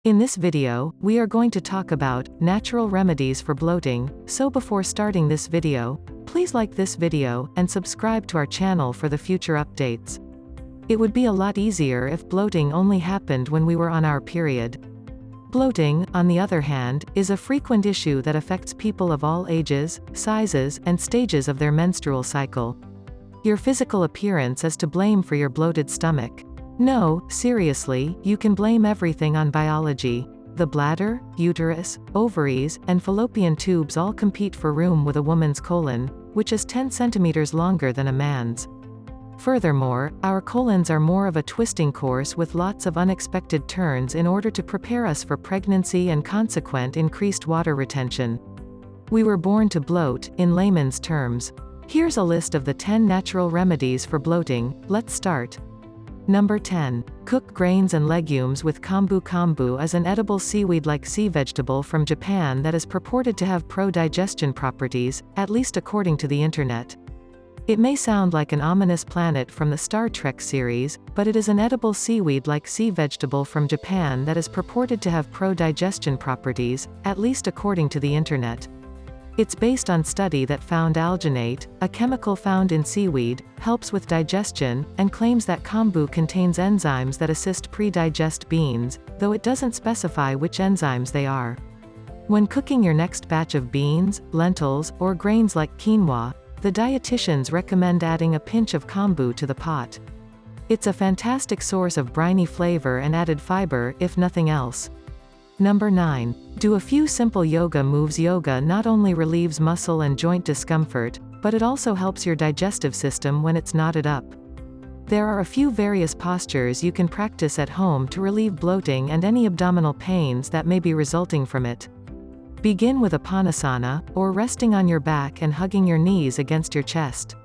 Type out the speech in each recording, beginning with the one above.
In this video, we are going to talk about natural remedies for bloating, so before starting this video, please like this video and subscribe to our channel for the future updates. It would be a lot easier if bloating only happened when we were on our period. Bloating, on the other hand, is a frequent issue that affects people of all ages, sizes, and stages of their menstrual cycle. Your physical appearance is to blame for your bloated stomach. No, seriously, you can blame everything on biology. The bladder, uterus, ovaries, and fallopian tubes all compete for room with a woman's colon, which is 10 centimeters longer than a man's. Furthermore, our colons are more of a twisting course with lots of unexpected turns in order to prepare us for pregnancy and consequent increased water retention. We were born to bloat, in layman's terms. Here's a list of the 10 natural remedies for bloating. Let's start. Number 10. Cook grains and legumes with kombu. Kombu is an edible seaweed-like sea vegetable from Japan that is purported to have pro-digestion properties, at least according to the internet. It may sound like an ominous planet from the Star Trek series, but it is an edible seaweed-like sea vegetable from Japan that is purported to have pro-digestion properties, at least according to the internet. It's based on study that found alginate, a chemical found in seaweed, helps with digestion, and claims that kombu contains enzymes that assist pre-digest beans, though it doesn't specify which enzymes they are. When cooking your next batch of beans, lentils, or grains like quinoa, the dietitians recommend adding a pinch of kombu to the pot. It's a fantastic source of briny flavor and added fiber, if nothing else. Number 9. Do a few simple yoga moves. Yoga not only relieves muscle and joint discomfort, but it also helps your digestive system when it's knotted up. There are a few various postures you can practice at home to relieve bloating and any abdominal pains that may be resulting from it. Begin with a panasana, or resting on your back and hugging your knees against your chest.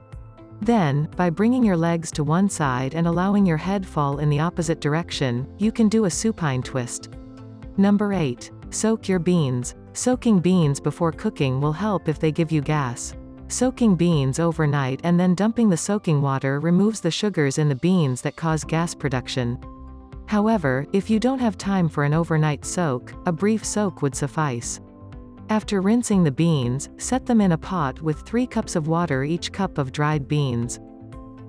Then, by bringing your legs to one side and allowing your head fall in the opposite direction, you can do a supine twist. Number 8. Soak your beans. Soaking beans before cooking will help if they give you gas. Soaking beans overnight and then dumping the soaking water removes the sugars in the beans that cause gas production. However, if you don't have time for an overnight soak, a brief soak would suffice. After rinsing the beans, set them in a pot with 3 cups of water each cup of dried beans.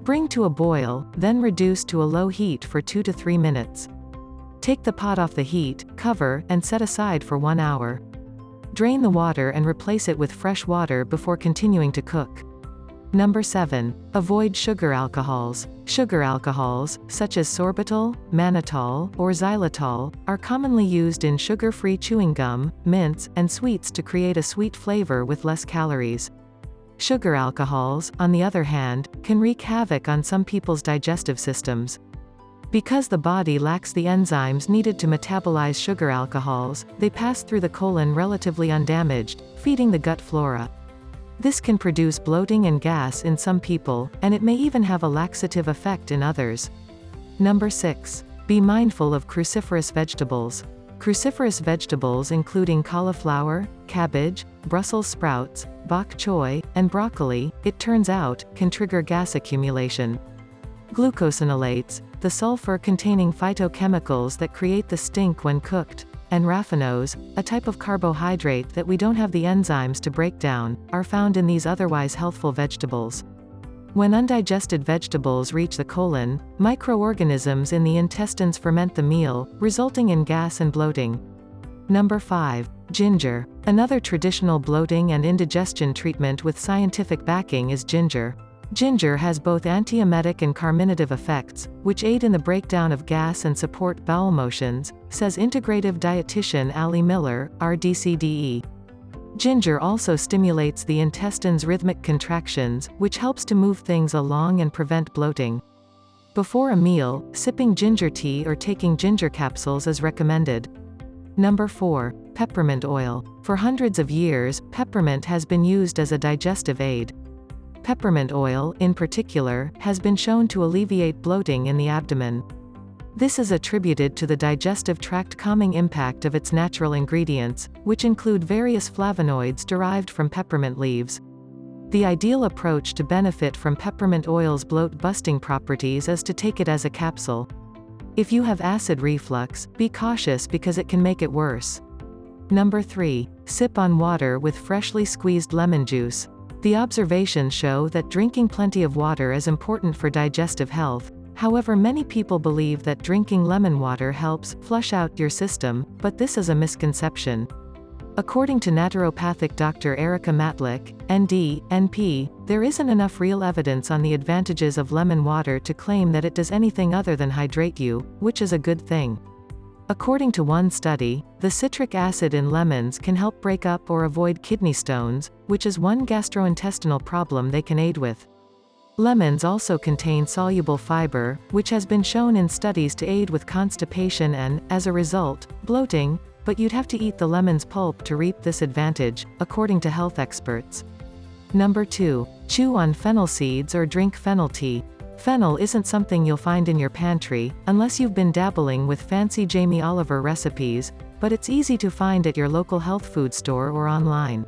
Bring to a boil, then reduce to a low heat for 2 to 3 minutes. Take the pot off the heat, cover, and set aside for 1 hour. Drain the water and replace it with fresh water before continuing to cook. Number 7. Avoid sugar alcohols. Sugar alcohols, such as sorbitol, mannitol, or xylitol, are commonly used in sugar-free chewing gum, mints, and sweets to create a sweet flavor with less calories. Sugar alcohols, on the other hand, can wreak havoc on some people's digestive systems. Because the body lacks the enzymes needed to metabolize sugar alcohols, they pass through the colon relatively undamaged, feeding the gut flora. This can produce bloating and gas in some people, and it may even have a laxative effect in others. Number 6. Be mindful of cruciferous vegetables. Cruciferous vegetables including cauliflower, cabbage, Brussels sprouts, bok choy, and broccoli, it turns out, can trigger gas accumulation. Glucosinolates, the sulfur-containing phytochemicals that create the stink when cooked, and raffinose, a type of carbohydrate that we don't have the enzymes to break down, are found in these otherwise healthful vegetables. When undigested vegetables reach the colon, microorganisms in the intestines ferment the meal, resulting in gas and bloating. Number 5. Ginger. Another traditional bloating and indigestion treatment with scientific backing is ginger. Ginger has both antiemetic and carminative effects, which aid in the breakdown of gas and support bowel motions, says integrative dietitian Ali Miller, RDCDE. Ginger also stimulates the intestine's rhythmic contractions, which helps to move things along and prevent bloating. Before a meal, sipping ginger tea or taking ginger capsules is recommended. Number 4. Peppermint oil. For hundreds of years, peppermint has been used as a digestive aid. Peppermint oil, in particular, has been shown to alleviate bloating in the abdomen. This is attributed to the digestive tract calming impact of its natural ingredients, which include various flavonoids derived from peppermint leaves. The ideal approach to benefit from peppermint oil's bloat-busting properties is to take it as a capsule. If you have acid reflux, be cautious because it can make it worse. Number 3. Sip on water with freshly squeezed lemon juice. The observations show that drinking plenty of water is important for digestive health. However, many people believe that drinking lemon water helps flush out your system, but this is a misconception. According to naturopathic Dr. Erica Matlick, ND, NP, there isn't enough real evidence on the advantages of lemon water to claim that it does anything other than hydrate you, which is a good thing. According to one study, the citric acid in lemons can help break up or avoid kidney stones, which is one gastrointestinal problem they can aid with. Lemons also contain soluble fiber, which has been shown in studies to aid with constipation and, as a result, bloating, but you'd have to eat the lemon's pulp to reap this advantage, according to health experts. Number 2. Chew on fennel seeds or drink fennel tea. Fennel isn't something you'll find in your pantry, unless you've been dabbling with fancy Jamie Oliver recipes, but it's easy to find at your local health food store or online.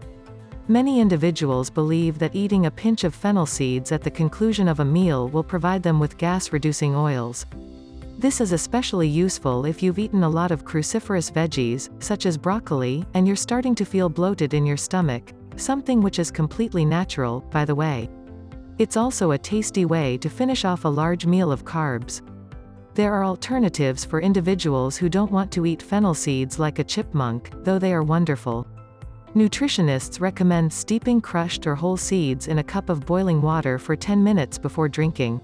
Many individuals believe that eating a pinch of fennel seeds at the conclusion of a meal will provide them with gas-reducing oils. This is especially useful if you've eaten a lot of cruciferous veggies, such as broccoli, and you're starting to feel bloated in your stomach, something which is completely natural, by the way. It's also a tasty way to finish off a large meal of carbs. There are alternatives for individuals who don't want to eat fennel seeds like a chipmunk, though they are wonderful. Nutritionists recommend steeping crushed or whole seeds in a cup of boiling water for 10 minutes before drinking.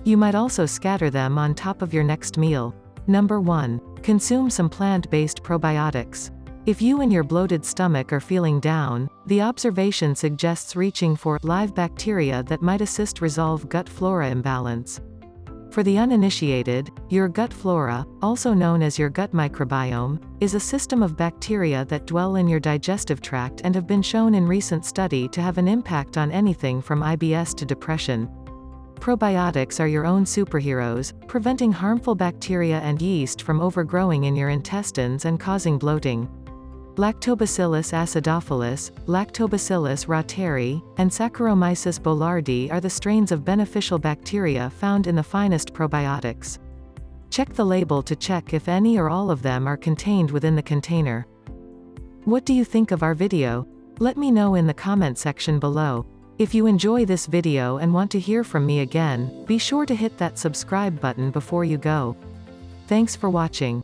You might also scatter them on top of your next meal. Number 1. Consume some plant-based probiotics. If you and your bloated stomach are feeling down, the observation suggests reaching for live bacteria that might assist resolve gut flora imbalance. For the uninitiated, your gut flora, also known as your gut microbiome, is a system of bacteria that dwell in your digestive tract and have been shown in recent study to have an impact on anything from IBS to depression. Probiotics are your own superheroes, preventing harmful bacteria and yeast from overgrowing in your intestines and causing bloating. Lactobacillus acidophilus, Lactobacillus reuteri, and Saccharomyces boulardii are the strains of beneficial bacteria found in the finest probiotics. Check the label to check if any or all of them are contained within the container. What do you think of our video? Let me know in the comment section below. If you enjoy this video and want to hear from me again, be sure to hit that subscribe button before you go. Thanks for watching.